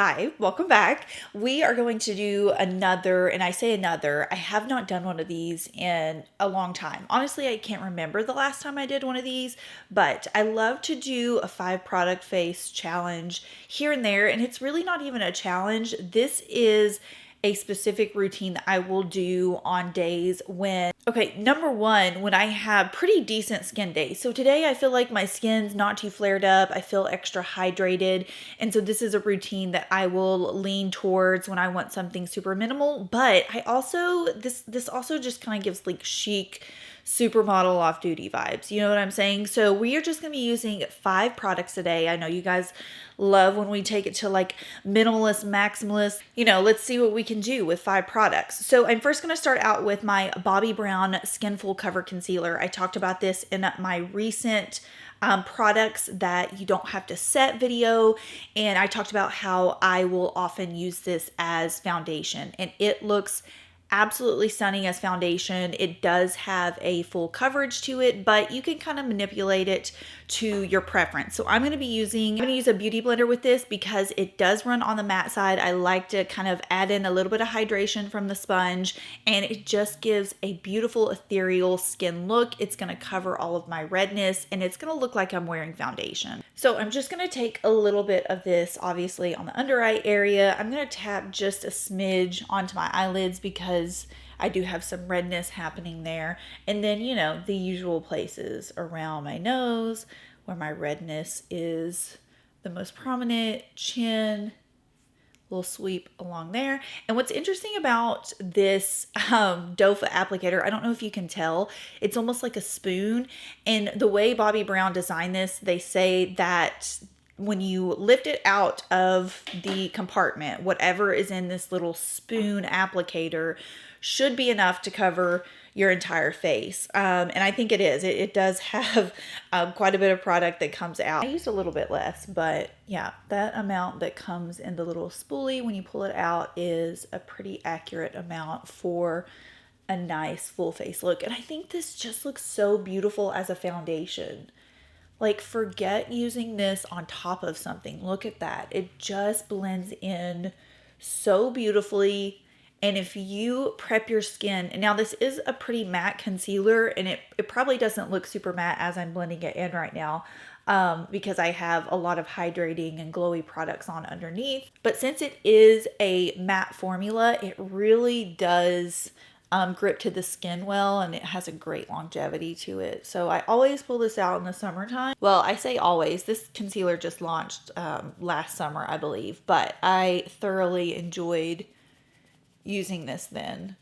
Hi, welcome back. We are going to do another, and I say another, I have not done one of these in a long time. Honestly, I can't remember the last time I did one of these, but I love to do a 5 product face challenge here and there, and it's really not even a challenge. This is a specific routine that I will do on days when, okay, number one, when I have pretty decent skin days. So today I feel like my skin's not too flared up. I feel extra hydrated. And so this is a routine that I will lean towards when I want something super minimal. But I also, this also just kind of gives like chic, supermodel off duty vibes. You know what I'm saying? So we are just going to be using 5 products today. I know you guys love when we take it to like minimalist, maximalist. You know, let's see what we can do with 5 products. So I'm first going to start out with my Bobbi Brown Skin Full Cover Concealer. I talked about this in my recent products that you don't have to set video, and I talked about how I will often use this as foundation, and it looks absolutely stunning as foundation. It does have a full coverage to it, but you can kind of manipulate it to your preference. So I'm going to use a beauty blender with this because it does run on the matte side. I like to kind of add in a little bit of hydration from the sponge, and it just gives a beautiful ethereal skin look. It's going to cover all of my redness, and it's going to look like I'm wearing foundation. So I'm just going to take a little bit of this, obviously on the under eye area. I'm going to tap just a smidge onto my eyelids because I do have some redness happening there. And then, you know, the usual places around my nose where my redness is the most prominent, chin, little sweep along there. And what's interesting about this doe foot applicator, I don't know if you can tell, it's almost like a spoon. And the way Bobbi Brown designed this, they say that when you lift it out of the compartment, whatever is in this little spoon applicator should be enough to cover your entire face. And I think it is. It does have quite a bit of product that comes out. I used a little bit less, but yeah, that amount that comes in the little spoolie when you pull it out is a pretty accurate amount for a nice full face look. And I think this just looks so beautiful as a foundation. Like, forget using this on top of something. Look at that. It just blends in so beautifully. And if you prep your skin, and now this is a pretty matte concealer, and it probably doesn't look super matte as I'm blending it in right now, because I have a lot of hydrating and glowy products on underneath. But since it is a matte formula, it really does grip to the skin well, and it has a great longevity to it. So I always pull this out in the summertime. Well, I say always. This concealer just launched last summer, I believe, but I thoroughly enjoyed using this then.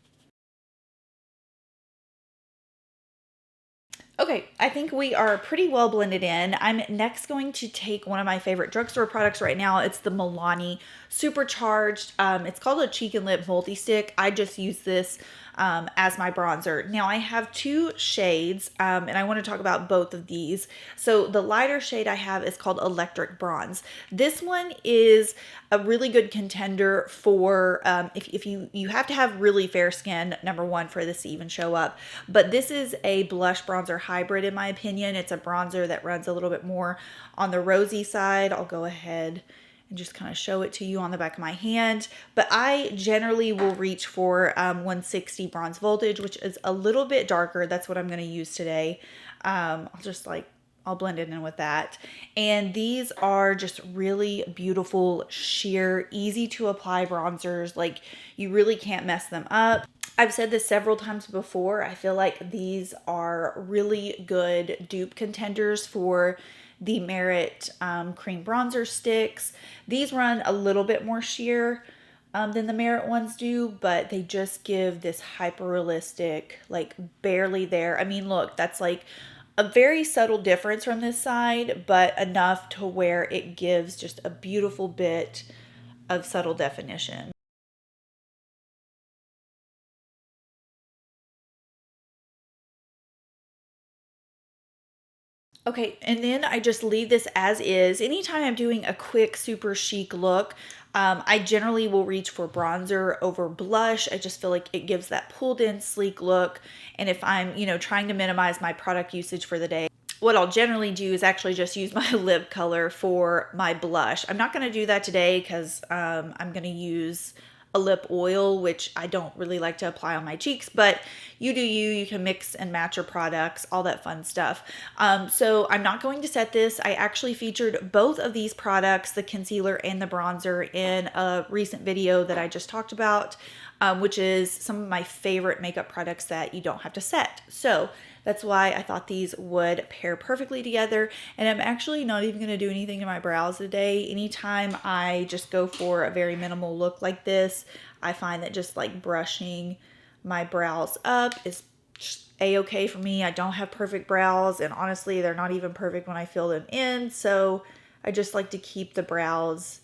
Okay, I think we are pretty well blended in. I'm next going to take one of my favorite drugstore products right now. It's the Milani Supercharged. It's called a Cheek and Lip Multi-Stick. I just use this as my bronzer. Now I have 2 shades, and I want to talk about both of these. So the lighter shade I have is called Electric Bronze. This one is a really good contender for if you have to have really fair skin, number one, for this to even show up. But this is a blush bronzer hybrid in my opinion. It's a bronzer that runs a little bit more on the rosy side. I'll go ahead and just kind of show it to you on the back of my hand. But I generally will reach for 160 bronze voltage, which is a little bit darker. That's what I'm going to use today. I'll blend it in with that. And these are just really beautiful, sheer, easy to apply bronzers. Like, you really can't mess them up. I've said this several times before. I feel like these are really good dupe contenders for the Merit cream bronzer sticks. These run a little bit more sheer than the Merit ones do, but they just give this hyper realistic, like barely there. I mean, look, that's like a very subtle difference from this side, but enough to where it gives just a beautiful bit of subtle definition. Okay, and then I just leave this as is. Anytime I'm doing a quick, super chic look, I generally will reach for bronzer over blush. I just feel like it gives that pulled in, sleek look. And if I'm, trying to minimize my product usage for the day, what I'll generally do is actually just use my lip color for my blush. I'm not going to do that today because I'm going to use a lip oil, which I don't really like to apply on my cheeks, but you do you. You can mix and match your products, all that fun stuff. So I'm not going to set this. I actually featured both of these products, the concealer and the bronzer, in a recent video that I just talked about, which is some of my favorite makeup products that you don't have to set. So that's why I thought these would pair perfectly together. And I'm actually not even going to do anything to my brows today. Anytime I just go for a very minimal look like this, I find that just like brushing my brows up is a-okay for me. I don't have perfect brows, and honestly, they're not even perfect when I fill them in. So I just like to keep the brows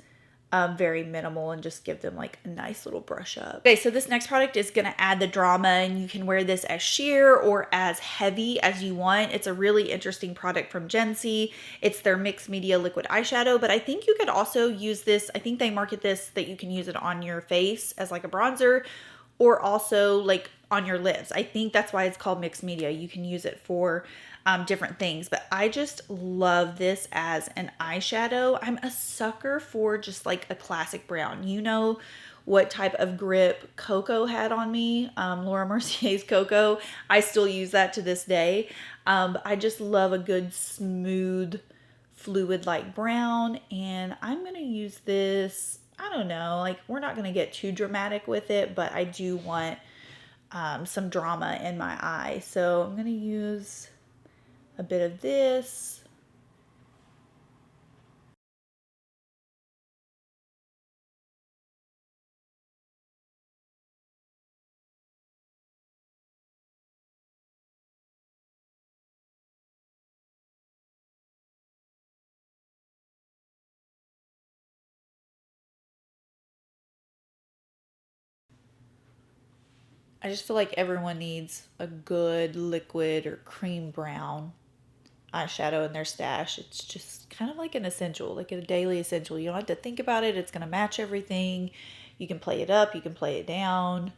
very minimal and just give them like a nice little brush up. Okay, so this next product is going to add the drama, and you can wear this as sheer or as heavy as you want. It's a really interesting product from Scentsy. It's their mixed media liquid eyeshadow, but I think you could also use this. I think they market this that you can use it on your face as like a bronzer, or also like on your lips. I think that's why it's called mixed media. You can use it for different things, but I just love this as an eyeshadow. I'm a sucker for just like a classic brown. You know what type of grip Cocoa had on me, Laura Mercier's Cocoa. I still use that to this day. I just love a good smooth fluid like brown, and I'm gonna use this. I don't know, like we're not gonna get too dramatic with it, but I do want some drama in my eye. So I'm gonna use a bit of this. I just feel like everyone needs a good liquid or cream brown eyeshadow in their stash. It's just kind of like an essential, like a daily essential. You don't have to think about it. It's going to match everything. You can play it up. You can play it down.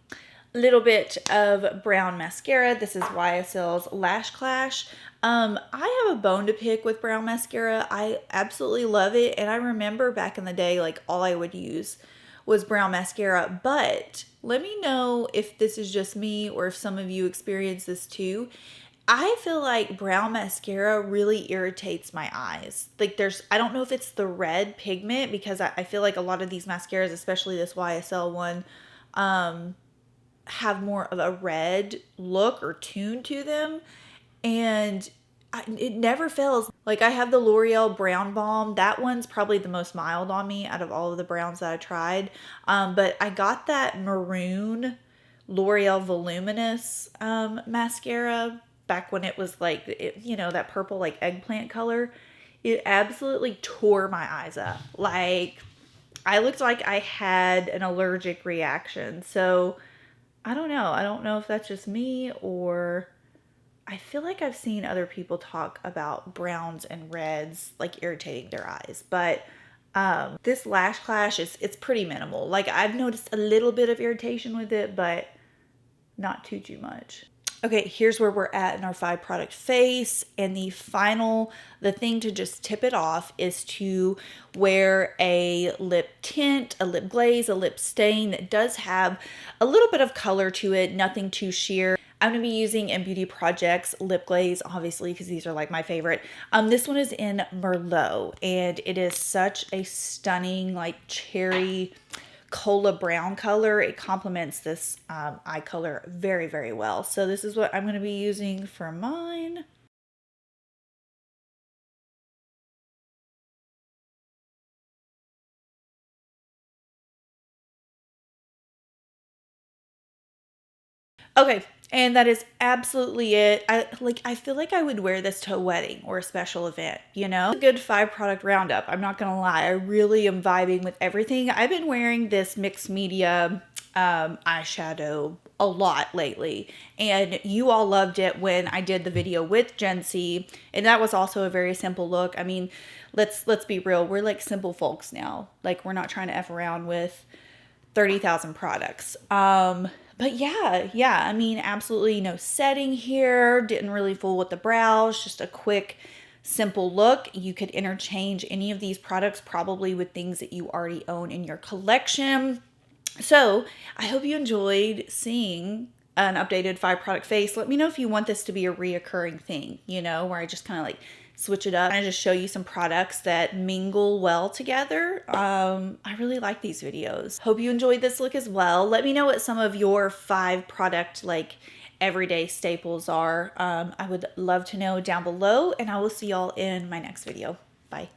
A little bit of brown mascara. This is YSL's Lash Clash. I have a bone to pick with brown mascara. I absolutely love it. And I remember back in the day, like all I would use was brown mascara. But let me know if this is just me or if some of you experience this too. I feel like brown mascara really irritates my eyes. Like I don't know if it's the red pigment, because I feel like a lot of these mascaras, especially this YSL one, have more of a red look or tune to them. And it never fails. Like I have the L'Oreal Brown Balm. That one's probably the most mild on me out of all of the browns that I tried. But I got that maroon L'Oreal Voluminous mascara back when it was like, that purple like eggplant color. It absolutely tore my eyes up. Like I looked like I had an allergic reaction. So I don't know. I don't know if that's just me, or I feel like I've seen other people talk about browns and reds like irritating their eyes. But this Lash Clash it's pretty minimal. Like I've noticed a little bit of irritation with it, but not too much. Okay, here's where we're at in our 5-product face. And the thing to just tip it off is to wear a lip tint, a lip glaze, a lip stain that does have a little bit of color to it, nothing too sheer. I'm going to be using InnBeauty Project's lip glaze, obviously, because these are like my favorite. This one is in Merlot, and it is such a stunning, like cherry cola brown color. It complements this eye color very, very well. So this is what I'm going to be using for mine. Okay, and that is absolutely it. I feel like I would wear this to a wedding or a special event, you know? A good 5-product roundup. I'm not gonna lie, I really am vibing with everything. I've been wearing this mixed media eyeshadow a lot lately, and you all loved it when I did the video with Scentsy, and that was also a very simple look. I mean, let's be real, we're like simple folks now. Like we're not trying to F around with 30,000 products. But yeah, I mean, absolutely no setting here. Didn't really fool with the brows. Just a quick, simple look. You could interchange any of these products probably with things that you already own in your collection. So I hope you enjoyed seeing an updated 5 product face. Let me know if you want this to be a reoccurring thing, you know, where I just kind of like switch it up and I just show you some products that mingle well together. I really like these videos. Hope you enjoyed this look as well. Let me know what some of your 5 product like everyday staples are. I would love to know down below, and I will see y'all in my next video. Bye.